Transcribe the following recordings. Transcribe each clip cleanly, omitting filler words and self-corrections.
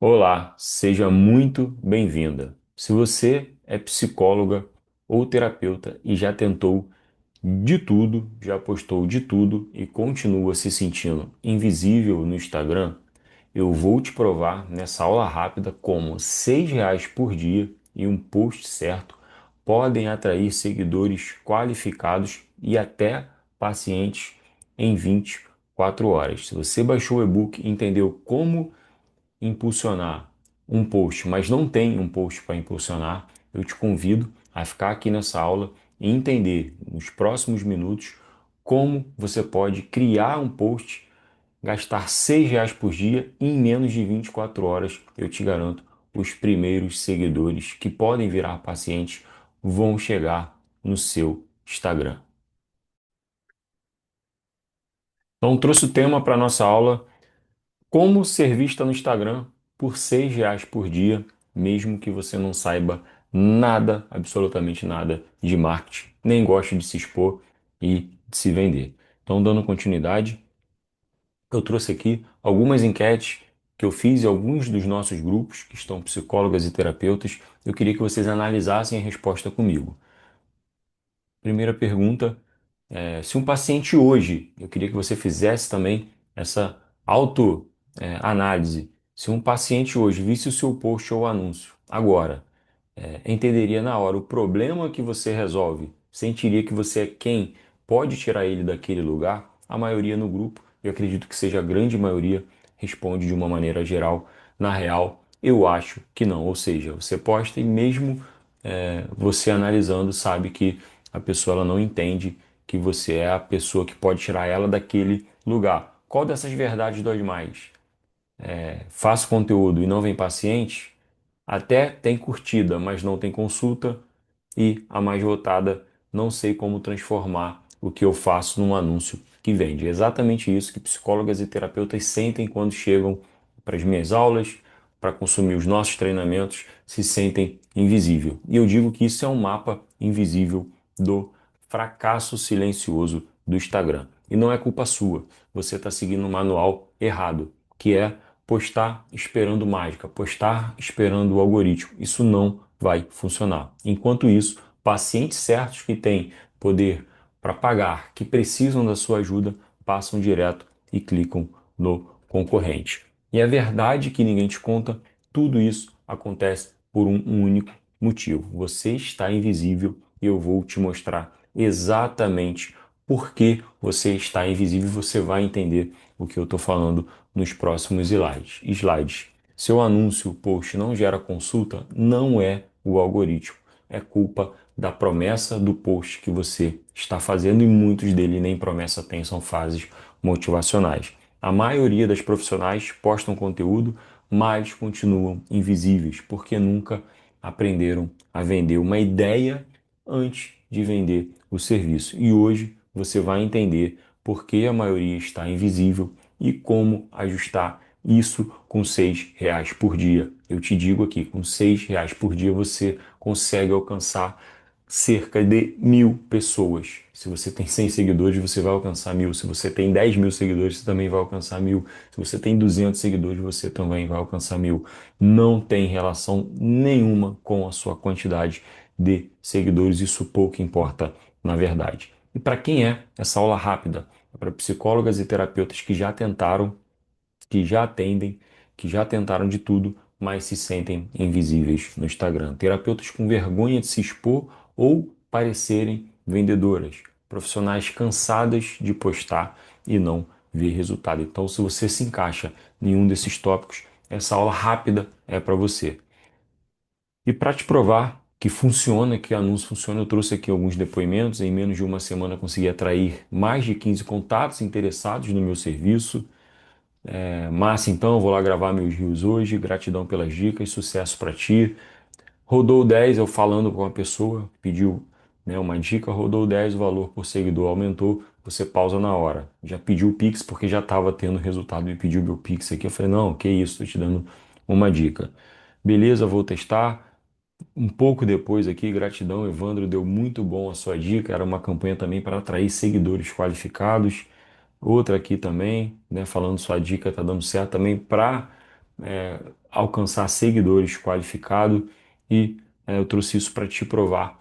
Olá, seja muito bem-vinda. Se você é psicóloga ou terapeuta e já tentou de tudo, já postou de tudo e continua se sentindo invisível no Instagram, eu vou te provar nessa aula rápida como R$ 6 por dia e um post certo podem atrair seguidores qualificados e até pacientes em 24 horas. Se você baixou o e-book e entendeu como impulsionar um post, mas não tem um post para impulsionar, eu te convido a ficar aqui nessa aula e entender nos próximos minutos como você pode criar um post, gastar R$ 6 por dia e em menos de 24 horas, eu te garanto, os primeiros seguidores que podem virar pacientes vão chegar no seu Instagram. Então, trouxe o tema para a nossa aula. Como ser vista no Instagram por R$ 6 por dia, mesmo que você não saiba nada, absolutamente nada de marketing, nem goste de se expor e de se vender. Então, dando continuidade, eu trouxe aqui algumas enquetes que eu fiz em alguns dos nossos grupos, que estão psicólogas e terapeutas. Eu queria que vocês analisassem a resposta comigo. Primeira pergunta. Se um paciente hoje, eu queria que você fizesse também essa auto-análise. Se um paciente hoje visse o seu post ou anúncio, agora, entenderia na hora o problema que você resolve, sentiria que você é quem pode tirar ele daquele lugar, a maioria no grupo, eu acredito que seja a grande maioria, responde de uma maneira geral. Na real, eu acho que não. Ou seja, você posta e mesmo você analisando sabe que a pessoa ela não entende que você é a pessoa que pode tirar ela daquele lugar. Qual dessas verdades dói mais? Faço conteúdo e não vem paciente? Até tem curtida, mas não tem consulta. E a mais votada, não sei como transformar o que eu faço num anúncio que vende. É exatamente isso que psicólogas e terapeutas sentem quando chegam para as minhas aulas, para consumir os nossos treinamentos, se sentem invisível. E eu digo que isso é um mapa invisível do fracasso silencioso do Instagram. E não é culpa sua. Você está seguindo um manual errado, que é postar esperando mágica, postar esperando o algoritmo. Isso não vai funcionar. Enquanto isso, pacientes certos que têm poder para pagar, que precisam da sua ajuda, passam direto e clicam no concorrente. E é verdade que ninguém te conta, tudo isso acontece por um único motivo. Você está invisível e eu vou te mostrar exatamente por que você está invisível. Você vai entender o que eu estou falando nos próximos slides. Seu anúncio, post não gera consulta, não é o algoritmo. É culpa da promessa do post que você está fazendo e muitos dele nem promessa têm, são fases motivacionais. A maioria das profissionais postam conteúdo, mas continuam invisíveis porque nunca aprenderam a vender uma ideia antes de vender o serviço. E hoje você vai entender por que a maioria está invisível e como ajustar isso com R$ 6 por dia. Eu te digo aqui, com R$ 6 por dia você consegue alcançar cerca de 1.000 pessoas. Se você tem 100 seguidores, você vai alcançar 1.000. Se você tem 10.000 seguidores, você também vai alcançar 1.000. Se você tem 200 seguidores, você também vai alcançar 1.000. Não tem relação nenhuma com a sua quantidade de seguidores. Isso pouco importa, na verdade. E para quem é essa aula rápida? É para psicólogas e terapeutas que já tentaram, que já atendem, que já tentaram de tudo, mas se sentem invisíveis no Instagram. Terapeutas com vergonha de se expor ou parecerem vendedoras. Profissionais cansadas de postar e não ver resultado. Então, se você se encaixa em um desses tópicos, essa aula rápida é para você. E para te provar que funciona, que anúncio funciona, eu trouxe aqui alguns depoimentos. Em menos de uma semana, consegui atrair mais de 15 contatos interessados no meu serviço. Massa, então, eu vou lá gravar meus rios hoje. Gratidão pelas dicas, sucesso para ti. Rodou 10, eu falando com a pessoa, pediu, né, uma dica, rodou 10, o valor por seguidor aumentou, você pausa na hora. Já pediu o Pix porque já estava tendo resultado e pediu meu Pix aqui. Eu falei, não, que isso, estou te dando uma dica. Beleza, vou testar. Um pouco depois aqui, gratidão, Evandro, deu muito bom a sua dica. Era uma campanha também para atrair seguidores qualificados. Outra aqui também, né, falando sua dica tá dando certo também para alcançar seguidores qualificados e eu trouxe isso para te provar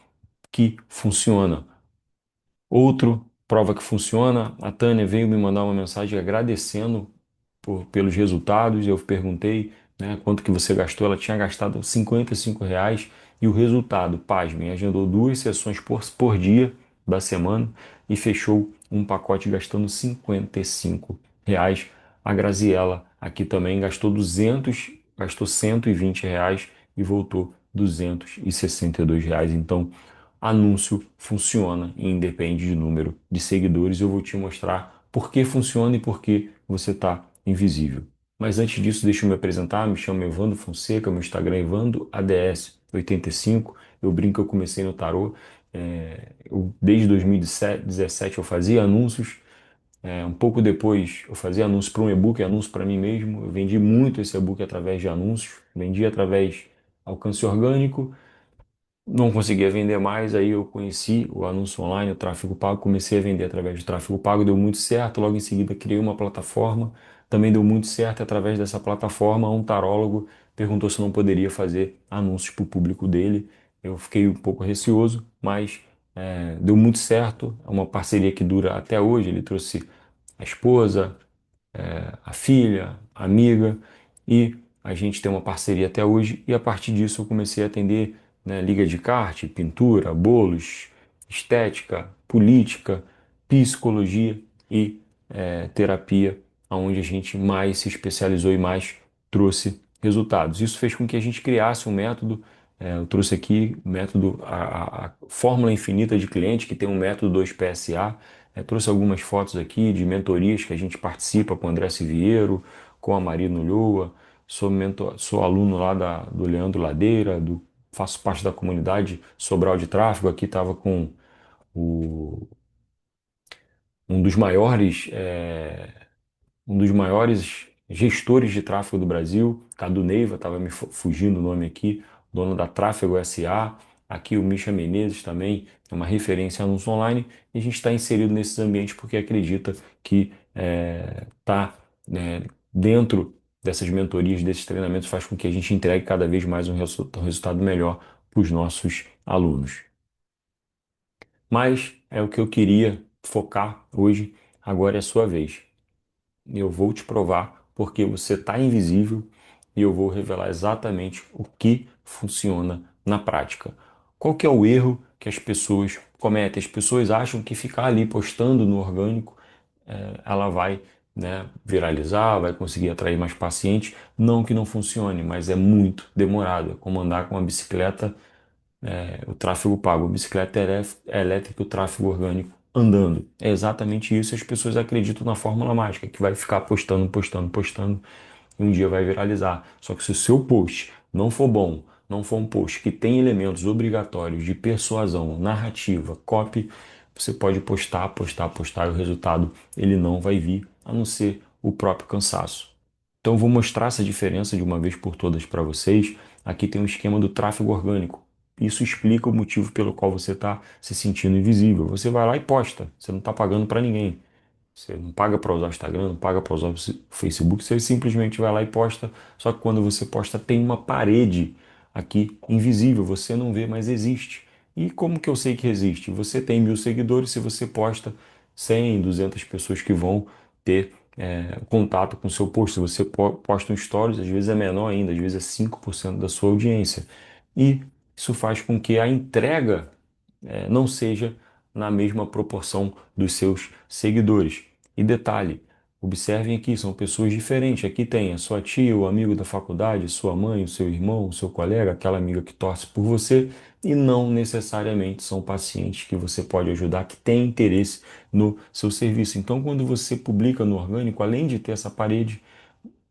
que funciona. Outro prova que funciona, a Tânia veio me mandar uma mensagem agradecendo pelos resultados. Eu perguntei, né, quanto que você gastou. Ela tinha gastado R$ 55 e o resultado, pasmem, agendou 2 sessões por dia da semana e fechou um pacote gastando R$ 55. A Graziella aqui também gastou 200, gastou R$ 120 e voltou R$ 262. Então, anúncio funciona e independe de número de seguidores. Eu vou te mostrar por que funciona e por que você está invisível. Mas antes disso, deixa eu me apresentar. Me chamo Evandro Fonseca, meu Instagram é EvandoADS85. Eu brinco que eu comecei no tarô. Desde 2017 eu fazia anúncios. Um pouco depois eu fazia anúncio para um e-book, anúncio para mim mesmo. Eu vendi muito esse e-book através de anúncios. Vendi através alcance orgânico, não conseguia vender mais, aí eu conheci o anúncio online, o tráfego pago, comecei a vender através do tráfego pago, deu muito certo. Logo em seguida criei uma plataforma, também deu muito certo. Através dessa plataforma, um tarólogo perguntou se não poderia fazer anúncios para o público dele. Eu fiquei um pouco receoso, mas deu muito certo. É uma parceria que dura até hoje. Ele trouxe a esposa, a filha, a amiga, e a gente tem uma parceria até hoje. E a partir disso eu comecei a atender, né, liga de kart, pintura, bolos, estética, política, psicologia e terapia, onde a gente mais se especializou e mais trouxe resultados. Isso fez com que a gente criasse um método. Eu trouxe aqui o método, a fórmula infinita de cliente, que tem um método 2PSA. Trouxe algumas fotos aqui de mentorias que a gente participa com o André Siviero, com a Marino Lua. Sou aluno lá do Leandro Ladeira, faço parte da comunidade Sobral de Tráfego. Aqui estava com o- um dos maiores, um dos maiores gestores de tráfego do Brasil, Cadu Neiva, estava me fugindo o nome aqui, dono da Tráfego SA. Aqui o Misha Menezes também é uma referência em anúncio online, e a gente está inserido nesses ambientes porque acredita que tá, dentro dessas mentorias, desses treinamentos, faz com que a gente entregue cada vez mais um resultado melhor para os nossos alunos. Mas é o que eu queria focar hoje. Agora é a sua vez. Eu vou te provar porque você está invisível e eu vou revelar exatamente o que funciona na prática. Qual que é o erro que as pessoas cometem? As pessoas acham que ficar ali postando no orgânico, ela vai, né, viralizar, vai conseguir atrair mais pacientes. Não que não funcione, mas é muito demorado. É como andar com uma bicicleta, o tráfego pago, bicicleta elétrica e o tráfego orgânico andando. É exatamente isso. As pessoas acreditam na fórmula mágica, que vai ficar postando, postando, postando e um dia vai viralizar. Só que se o seu post não for bom, não for um post que tem elementos obrigatórios de persuasão, narrativa, copy, você pode postar, postar, postar e o resultado ele não vai vir, a não ser o próprio cansaço. Então, eu vou mostrar essa diferença de uma vez por todas para vocês. Aqui tem um esquema do tráfego orgânico. Isso explica o motivo pelo qual você está se sentindo invisível. Você vai lá e posta. Você não está pagando para ninguém. Você não paga para usar o Instagram, não paga para usar o Facebook. Você simplesmente vai lá e posta. Só que quando você posta, tem uma parede aqui invisível. Você não vê, mas existe. E como que eu sei que existe? Você tem 1.000 seguidores. Se você posta, 100, 200 pessoas que vão ter contato com o seu post. Se você posta um stories, às vezes é menor ainda, às vezes é 5% da sua audiência. E isso faz com que a entrega não seja na mesma proporção dos seus seguidores. E detalhe, observem aqui, são pessoas diferentes. Aqui tem a sua tia, o amigo da faculdade, sua mãe, o seu irmão, o seu colega, aquela amiga que torce por você, e não necessariamente são pacientes que você pode ajudar, que têm interesse no seu serviço. Então, quando você publica no orgânico, além de ter essa parede,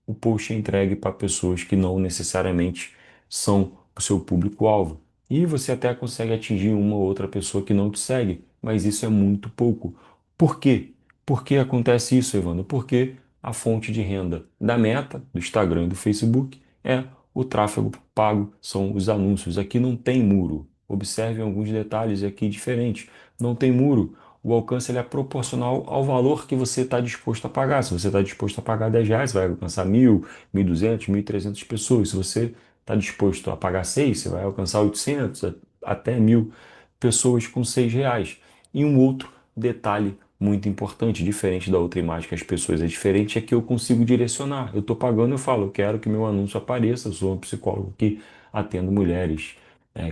o post é entregue para pessoas que não necessariamente são o seu público-alvo. E você até consegue atingir uma ou outra pessoa que não te segue, mas isso é muito pouco. Por quê? Por que acontece isso, Evandro? Porque a fonte de renda da Meta, do Instagram e do Facebook é o tráfego pago, são os anúncios. Aqui não tem muro. Observem alguns detalhes aqui diferentes. Não tem muro. o alcance ele é proporcional ao valor que você está disposto a pagar. Se você está disposto a pagar R$ 10, você vai alcançar 1.000, 1.200, 1.300 pessoas. Se você está disposto a pagar 6, você vai alcançar 800, até 1.000 pessoas com R$ 6. E um outro detalhe muito importante, diferente da outra imagem que as pessoas é diferente, é que eu consigo direcionar. Eu estou pagando, eu falo, eu quero que meu anúncio apareça. Eu sou um psicólogo que atendo mulheres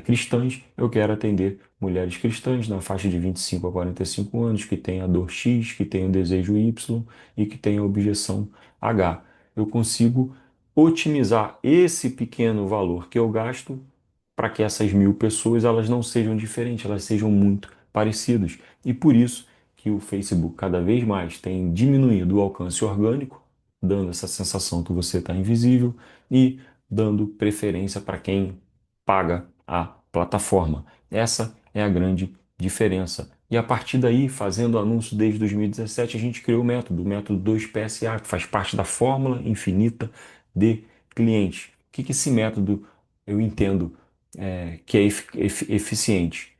cristãs, eu quero atender mulheres cristãs na faixa de 25 a 45 anos, que têm a dor X, que têm o desejo Y e que têm a objeção H. Eu consigo otimizar esse pequeno valor que eu gasto para que essas 1.000 pessoas elas não sejam diferentes, elas sejam muito parecidas. E por isso que o Facebook cada vez mais tem diminuído o alcance orgânico, dando essa sensação que você está invisível e dando preferência para quem paga a plataforma. Essa é a grande diferença. E a partir daí, fazendo anúncio desde 2017, a gente criou o método 2PSA, que faz parte da fórmula infinita de clientes. O que que esse método eu entendo que é eficiente?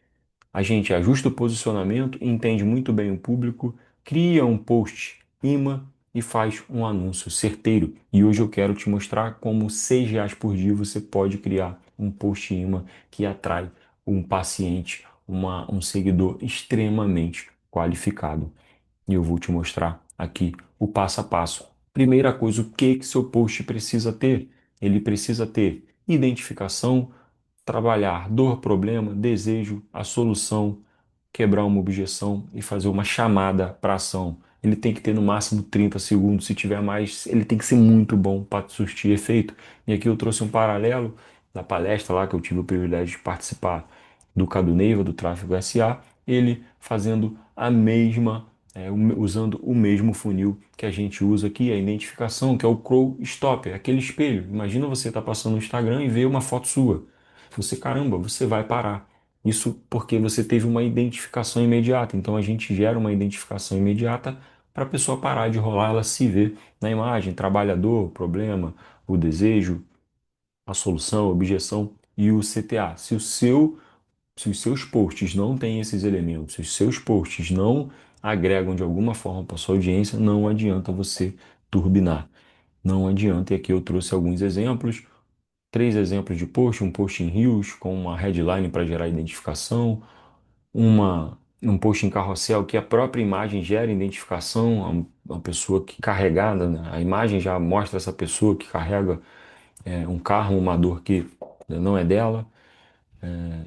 A gente ajusta o posicionamento, entende muito bem o público, cria um post imã e faz um anúncio certeiro. E hoje eu quero te mostrar como R$ 6 por dia você pode criar um post imã que atrai um paciente, um seguidor extremamente qualificado. E eu vou te mostrar aqui o passo a passo. Primeira coisa, o que que seu post precisa ter? Ele precisa ter identificação, trabalhar dor, problema, desejo, a solução, quebrar uma objeção e fazer uma chamada para ação. Ele tem que ter no máximo 30 segundos, se tiver mais, ele tem que ser muito bom para surtir efeito. E aqui eu trouxe um paralelo da palestra lá que eu tive o privilégio de participar do Cadu Neiva, do Tráfego SA, ele fazendo a mesma, usando o mesmo funil que a gente usa aqui, a identificação, que é o Crow Stopper, aquele espelho. Imagina você estar passando no Instagram e ver uma foto sua. Você, caramba, você vai parar. Isso porque você teve uma identificação imediata. Então a gente gera uma identificação imediata para a pessoa parar de rolar, ela se vê na imagem, trabalhador, problema, o desejo, a solução, a objeção e o CTA. Se os seus posts não têm esses elementos, se os seus posts não agregam de alguma forma para sua audiência, não adianta você turbinar. Não adianta. E aqui eu trouxe alguns exemplos. 3 exemplos de post, um post em Reels com uma headline para gerar identificação, um post em carrossel que a própria imagem gera identificação, uma pessoa que carregada, né? A imagem já mostra essa pessoa que carrega um carro, uma dor que não é dela.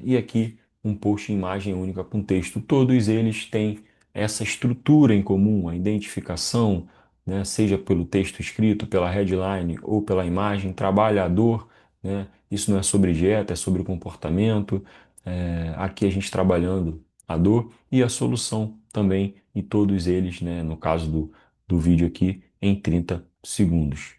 E aqui um post em imagem única com texto. Todos eles têm essa estrutura em comum, a identificação, né, seja pelo texto escrito, pela headline ou pela imagem, trabalhador, né? Isso não é sobre dieta, é sobre comportamento. Aqui a gente trabalhando a dor e a solução também, e todos eles, né, no caso do vídeo aqui, em 30 segundos.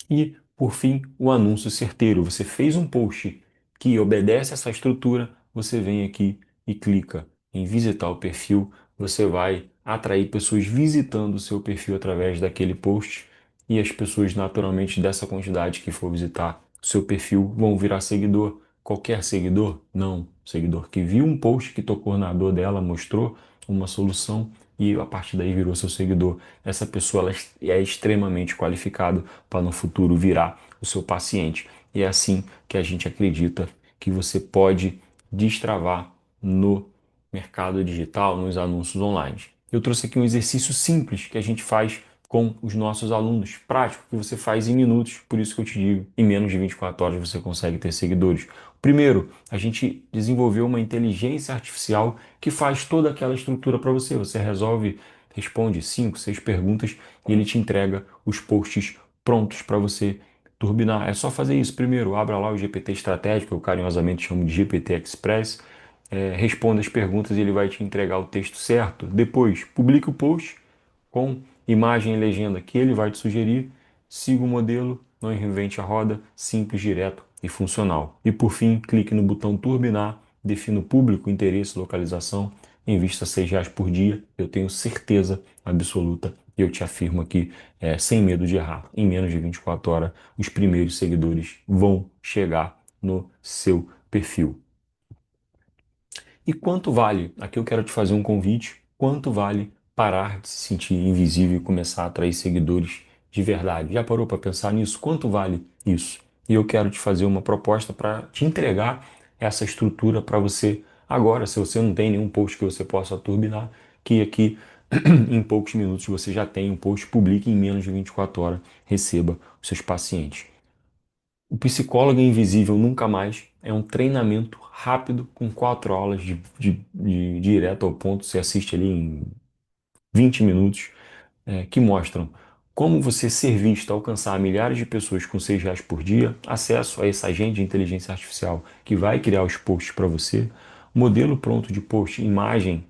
E, por fim, o anúncio certeiro. Você fez um post que obedece essa estrutura, você vem aqui e clica em visitar o perfil. Você vai atrair pessoas visitando o seu perfil através daquele post e as pessoas, naturalmente, dessa quantidade que for visitar o seu perfil vão virar seguidor. Qualquer seguidor? Não. Seguidor que viu um post que tocou na dor dela, mostrou uma solução e a partir daí virou seu seguidor. Essa pessoa ela é extremamente qualificada para no futuro virar o seu paciente. E é assim que a gente acredita que você pode destravar no mercado digital, nos anúncios online. Eu trouxe aqui um exercício simples que a gente faz com os nossos alunos, prático, que você faz em minutos, por isso que eu te digo, em menos de 24 horas você consegue ter seguidores. Primeiro, a gente desenvolveu uma inteligência artificial que faz toda aquela estrutura para você. Você resolve, responde 5, 6 perguntas e ele te entrega os posts prontos para você turbinar. É só fazer isso. Primeiro, abra lá o GPT estratégico, eu carinhosamente chamo de GPT Express, responda as perguntas e ele vai te entregar o texto certo. Depois, publique o post com imagem e legenda que ele vai te sugerir. Siga o modelo, não reinvente a roda, simples, direto e funcional. E por fim, clique no botão turbinar, defina o público, interesse, localização, invista R$ 6 por dia. Eu tenho certeza absoluta e eu te afirmo aqui, sem medo de errar, em menos de 24 horas, os primeiros seguidores vão chegar no seu perfil. E quanto vale? Aqui eu quero te fazer um convite. Quanto vale parar de se sentir invisível e começar a atrair seguidores de verdade? Já parou para pensar nisso? Quanto vale isso? E eu quero te fazer uma proposta para te entregar essa estrutura para você agora, se você não tem nenhum post que você possa turbinar, que aqui em poucos minutos você já tem um post, publique em menos de 24 horas, receba os seus pacientes. O Psicólogo Invisível Nunca Mais é um treinamento rápido com 4 aulas de direto ao ponto. Você assiste ali em 20 minutos, que mostram como você ser visto, alcançar milhares de pessoas com R$ 6 por dia, acesso a esse agente de inteligência artificial que vai criar os posts para você, modelo pronto de post, imagem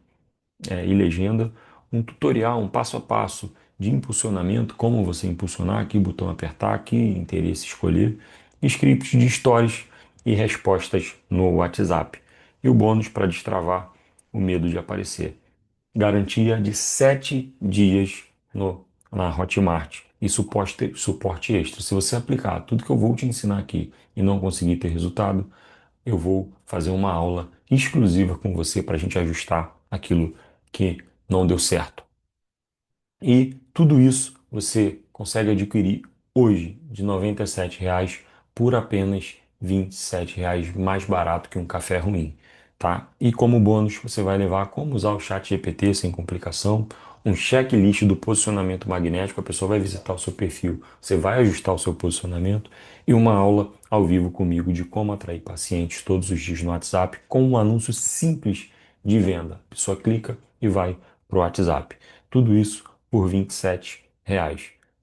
e legenda, um tutorial, um passo a passo de impulsionamento, como você impulsionar, aqui botão apertar, aqui interesse escolher, scripts de stories e respostas no WhatsApp. E o bônus para destravar o medo de aparecer. Garantia de 7 dias na Hotmart e suporte extra. Se você aplicar tudo que eu vou te ensinar aqui e não conseguir ter resultado, eu vou fazer uma aula exclusiva com você para a gente ajustar aquilo que não deu certo. E tudo isso você consegue adquirir hoje de R$ 97 por apenas R$ 27 mais barato que um café ruim, tá? E como bônus você vai levar como usar o chat GPT sem complicação, um checklist do posicionamento magnético, a pessoa vai visitar o seu perfil, você vai ajustar o seu posicionamento e uma aula ao vivo comigo de como atrair pacientes todos os dias no WhatsApp com um anúncio simples de venda. A pessoa clica e vai para o WhatsApp. Tudo isso por R$ 27.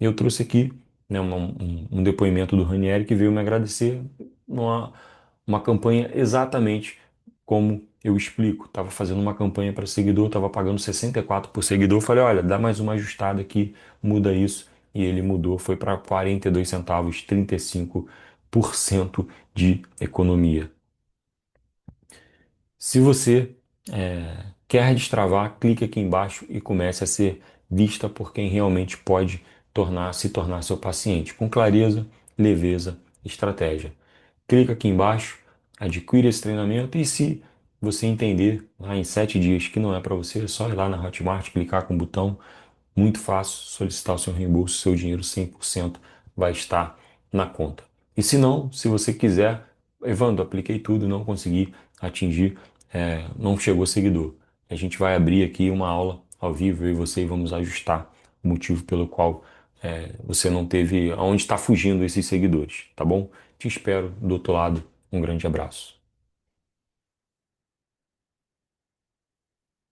Eu trouxe aqui, né, um depoimento do Ranieri que veio me agradecer uma campanha exatamente como eu explico. Estava fazendo uma campanha para seguidor, estava pagando 64 por seguidor. Falei, olha, dá mais uma ajustada aqui, muda isso. E ele mudou, foi para 42 centavos, 35% de economia. Se você quer destravar, clique aqui embaixo e comece a ser vista por quem realmente pode se tornar seu paciente, com clareza, leveza, estratégia. Clica aqui embaixo, adquire esse treinamento e se você entender lá em 7 dias que não é para você, é só ir lá na Hotmart, clicar com o botão, muito fácil, solicitar o seu reembolso, seu dinheiro 100% vai estar na conta. E se não, se você quiser, Evandro, apliquei tudo, não consegui atingir, não chegou seguidor. A gente vai abrir aqui uma aula ao vivo, eu e você, e vamos ajustar o motivo pelo qual você não teve, aonde está fugindo esses seguidores, tá bom? Te espero do outro lado. Um grande abraço.